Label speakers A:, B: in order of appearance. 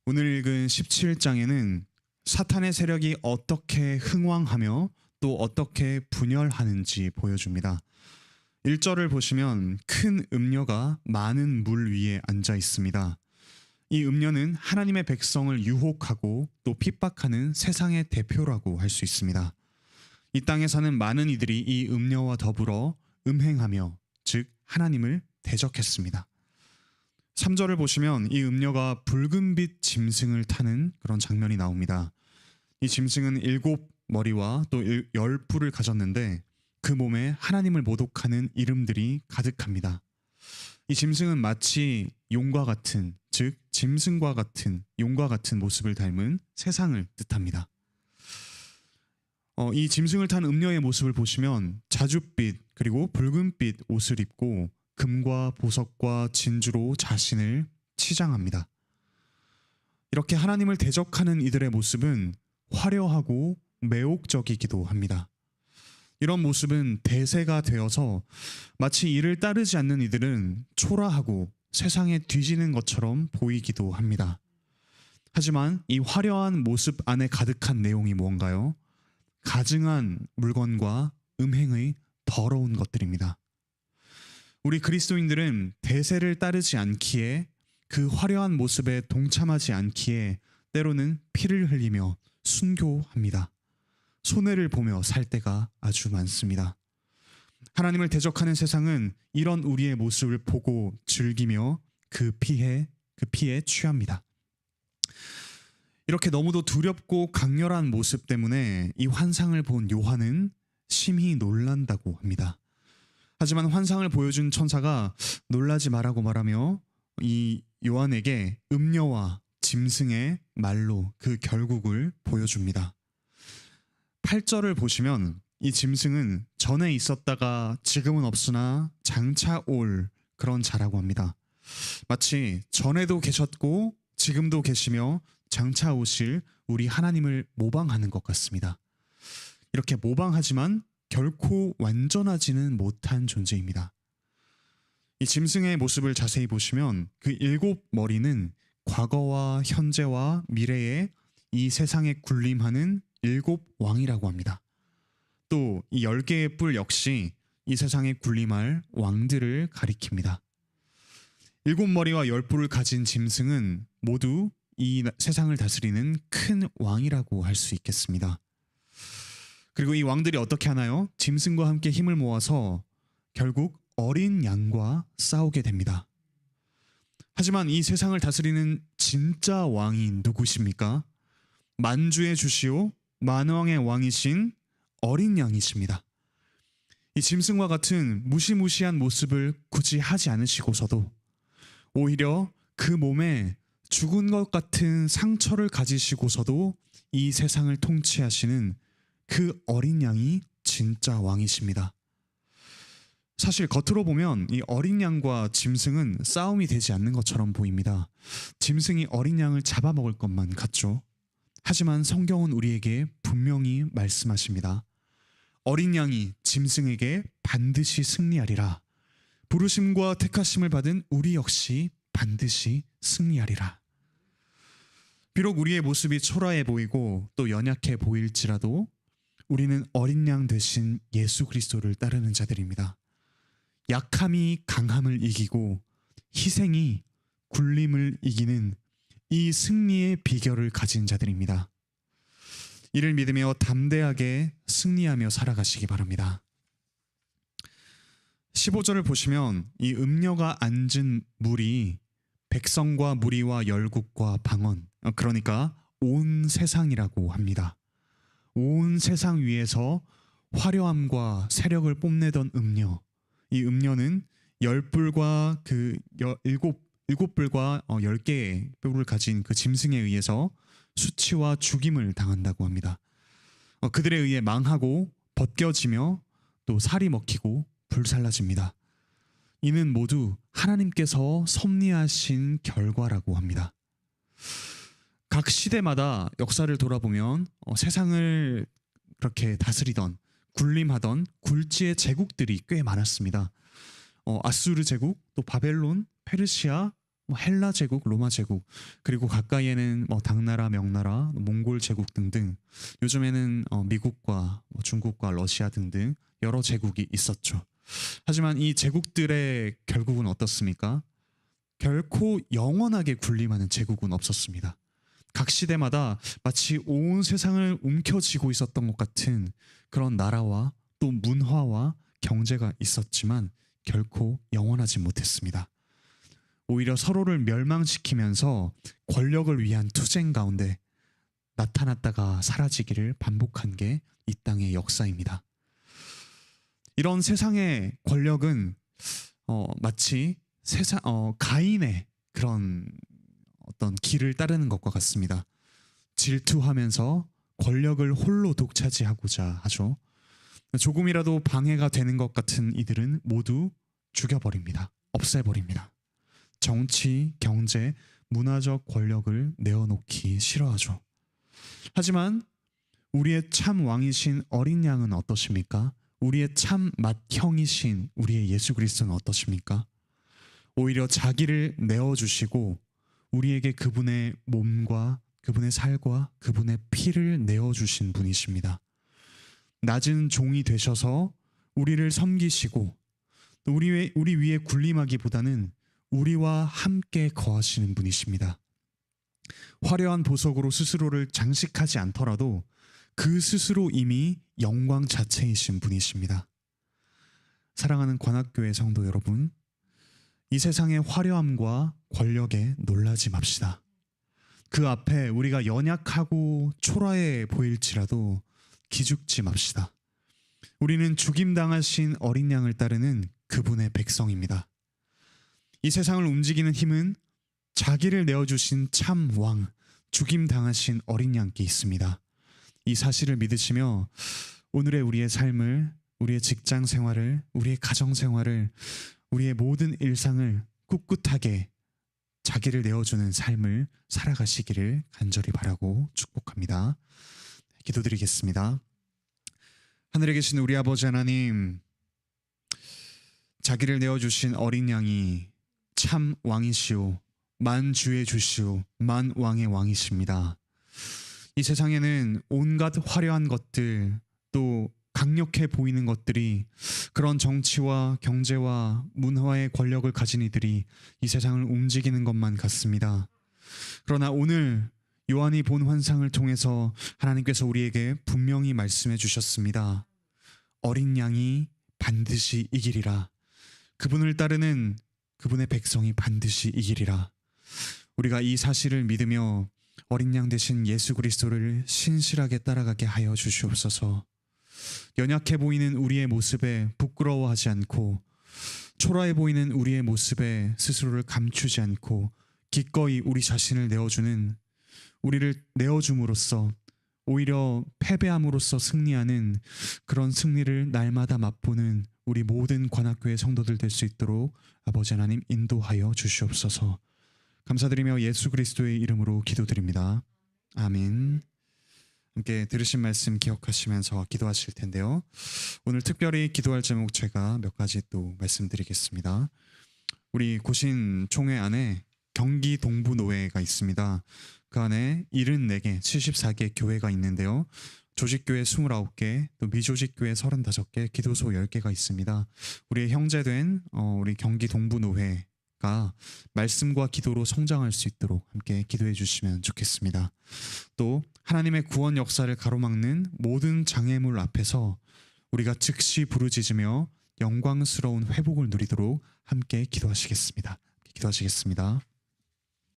A: 오늘 읽은 17장에는 사탄의 세력이 어떻게 흥왕하며 또 어떻게 분열하는지 보여줍니다. 1절을 보시면 큰 음녀가 많은 물 위에 앉아 있습니다. 이 음녀는 하나님의 백성을 유혹하고 또 핍박하는 세상의 대표라고 할 수 있습니다. 이 땅에 사는 많은 이들이 이 음녀와 더불어 음행하며 즉 하나님을 대적했습니다. 3절을 보시면 이 음녀가 붉은빛 짐승을 타는 그런 장면이 나옵니다. 이 짐승은 7머리와 또 10뿔을 가졌는데 그 몸에 하나님을 모독하는 이름들이 가득합니다. 이 짐승은 마치 용과 같은, 즉 짐승과 같은, 용과 같은 모습을 닮은 세상을 뜻합니다. 이 짐승을 탄 음녀의 모습을 보시면 자줏빛 그리고 붉은빛 옷을 입고 금과 보석과 진주로 자신을 치장합니다. 이렇게 하나님을 대적하는 이들의 모습은 화려하고 매혹적이기도 합니다. 이런 모습은 대세가 되어서 마치 이를 따르지 않는 이들은 초라하고 세상에 뒤지는 것처럼 보이기도 합니다. 하지만 이 화려한 모습 안에 가득한 내용이 무언가요? 가증한 물건과 음행의 더러운 것들입니다. 우리 그리스도인들은 대세를 따르지 않기에 그 화려한 모습에 동참하지 않기에 때로는 피를 흘리며 순교합니다. 손해를 보며 살 때가 아주 많습니다. 하나님을 대적하는 세상은 이런 우리의 모습을 보고 즐기며 그 피에 취합니다. 이렇게 너무도 두렵고 강렬한 모습 때문에 이 환상을 본 요한은 심히 놀란다고 합니다. 하지만 환상을 보여준 천사가 놀라지 말라고 말하며 이 요한에게 음녀와 짐승의 말로 그 결국을 보여줍니다. 8절을 보시면 이 짐승은 전에 있었다가 지금은 없으나 장차 올 그런 자라고 합니다. 마치 전에도 계셨고 지금도 계시며 장차 오실 우리 하나님을 모방하는 것 같습니다. 이렇게 모방하지만 결코 완전하지는 못한 존재입니다. 이 짐승의 모습을 자세히 보시면 그 7머리는 과거와 현재와 미래에 이 세상에 군림하는 7왕이라고 합니다. 또 이 10개의 뿔 역시 이 세상에 군림할 왕들을 가리킵니다. 7머리와 10뿔을 가진 짐승은 모두 이 세상을 다스리는 큰 왕이라고 할 수 있겠습니다. 그리고 이 왕들이 어떻게 하나요? 짐승과 함께 힘을 모아서 결국 어린 양과 싸우게 됩니다. 하지만 이 세상을 다스리는 진짜 왕이 누구십니까? 만주의 주시오 만왕의 왕이신 어린 양이십니다. 이 짐승과 같은 무시무시한 모습을 굳이 하지 않으시고서도 오히려 그 몸에 죽은 것 같은 상처를 가지시고서도 이 세상을 통치하시는 그 어린 양이 진짜 왕이십니다. 사실 겉으로 보면 이 어린 양과 짐승은 싸움이 되지 않는 것처럼 보입니다. 짐승이 어린 양을 잡아먹을 것만 같죠. 하지만 성경은 우리에게 분명히 말씀하십니다. 어린 양이 짐승에게 반드시 승리하리라. 부르심과 택하심을 받은 우리 역시 반드시 승리하리라. 비록 우리의 모습이 초라해 보이고 또 연약해 보일지라도 우리는 어린 양 되신 예수 그리스도를 따르는 자들입니다. 약함이 강함을 이기고 희생이 굴림을 이기는 이 승리의 비결을 가진 자들입니다. 이를 믿으며 담대하게 승리하며 살아가시기 바랍니다. 15절을 보시면 이 음녀가 앉은 물이 백성과 무리와 열국과 방언, 그러니까 온 세상이라고 합니다. 온 세상 위에서 화려함과 세력을 뽐내던 음녀, 이 음녀는 10뿔과 그 7뿔과 10개의 뿔을 가진 그 짐승에 의해서 수치와 죽임을 당한다고 합니다. 그들에 의해 망하고 벗겨지며 또 살이 먹히고 불살라집니다. 이는 모두 하나님께서 섭리하신 결과라고 합니다. 각 시대마다 역사를 돌아보면 세상을 그렇게 다스리던 군림하던 굴지의 제국들이 꽤 많았습니다. 아수르 제국, 또 바벨론, 페르시아, 뭐 헬라 제국, 로마 제국, 그리고 가까이에는 뭐 당나라, 명나라, 몽골 제국 등등, 요즘에는 미국과 중국과 러시아 등등 여러 제국이 있었죠. 하지만 이 제국들의 결국은 어떻습니까? 결코 영원하게 군림하는 제국은 없었습니다. 각 시대마다 마치 온 세상을 움켜쥐고 있었던 것 같은 그런 나라와 또 문화와 경제가 있었지만 결코 영원하지 못했습니다. 오히려 서로를 멸망시키면서 권력을 위한 투쟁 가운데 나타났다가 사라지기를 반복한 게 이 땅의 역사입니다. 이런 세상의 권력은 마치 가인의 그런 어떤 길을 따르는 것과 같습니다. 질투하면서 권력을 홀로 독차지하고자 하죠. 조금이라도 방해가 되는 것 같은 이들은 모두 죽여버립니다. 없애버립니다. 정치, 경제, 문화적 권력을 내어놓기 싫어하죠. 하지만 우리의 참 왕이신 어린 양은 어떠십니까? 우리의 참 맏형이신 우리의 예수 그리스도는 어떠십니까? 오히려 자기를 내어주시고 우리에게 그분의 몸과 그분의 살과 그분의 피를 내어주신 분이십니다. 낮은 종이 되셔서 우리를 섬기시고 우리 위에 군림하기보다는 우리와 함께 거하시는 분이십니다. 화려한 보석으로 스스로를 장식하지 않더라도 그 스스로 이미 영광 자체이신 분이십니다. 사랑하는 관악교회 성도 여러분, 이 세상의 화려함과 권력에 놀라지 맙시다. 그 앞에 우리가 연약하고 초라해 보일지라도 기죽지 맙시다. 우리는 죽임당하신 어린 양을 따르는 그분의 백성입니다. 이 세상을 움직이는 힘은 자기를 내어주신 참 왕, 죽임당하신 어린 양께 있습니다. 이 사실을 믿으시며 오늘의 우리의 삶을, 우리의 직장 생활을, 우리의 가정 생활을, 우리의 모든 일상을 꿋꿋하게 자기를 내어주는 삶을 살아가시기를 간절히 바라고 축복합니다. 기도드리겠습니다. 하늘에 계신 우리 아버지 하나님, 자기를 내어주신 어린 양이 참 왕이시오, 만주의 주시오, 만왕의 왕이십니다. 이 세상에는 온갖 화려한 것들, 또 강력해 보이는 것들이, 그런 정치와 경제와 문화의 권력을 가진 이들이 이 세상을 움직이는 것만 같습니다. 그러나 오늘 요한이 본 환상을 통해서 하나님께서 우리에게 분명히 말씀해 주셨습니다. 어린 양이 반드시 이기리라. 그분을 따르는 그분의 백성이 반드시 이기리라. 우리가 이 사실을 믿으며 어린 양 되신 예수 그리스도를 신실하게 따라가게 하여 주시옵소서. 연약해 보이는 우리의 모습에 부끄러워하지 않고, 초라해 보이는 우리의 모습에 스스로를 감추지 않고 기꺼이 우리 자신을 내어주는, 우리를 내어줌으로써 오히려 패배함으로써 승리하는 그런 승리를 날마다 맛보는 우리 모든 관악교회 성도들 될 수 있도록 아버지 하나님 인도하여 주시옵소서. 감사드리며 예수 그리스도의 이름으로 기도드립니다. 아멘. 함께 들으신 말씀 기억하시면서 기도하실 텐데요. 오늘 특별히 기도할 제목 제가 몇 가지 또 말씀드리겠습니다. 우리 고신 총회 안에 경기 동부노회가 있습니다. 그 안에 74개, 74개 교회가 있는데요. 조직교회 29개, 또 미조직교회 35개, 기도소 10개가 있습니다. 우리의 형제된 우리 경기 동부노회가 말씀과 기도로 성장할 수 있도록 함께 기도해 주시면 좋겠습니다. 또 하나님의 구원 역사를 가로막는 모든 장애물 앞에서 우리가 즉시 부르짖으며 영광스러운 회복을 누리도록 함께 기도하시겠습니다. 기도하시겠습니다.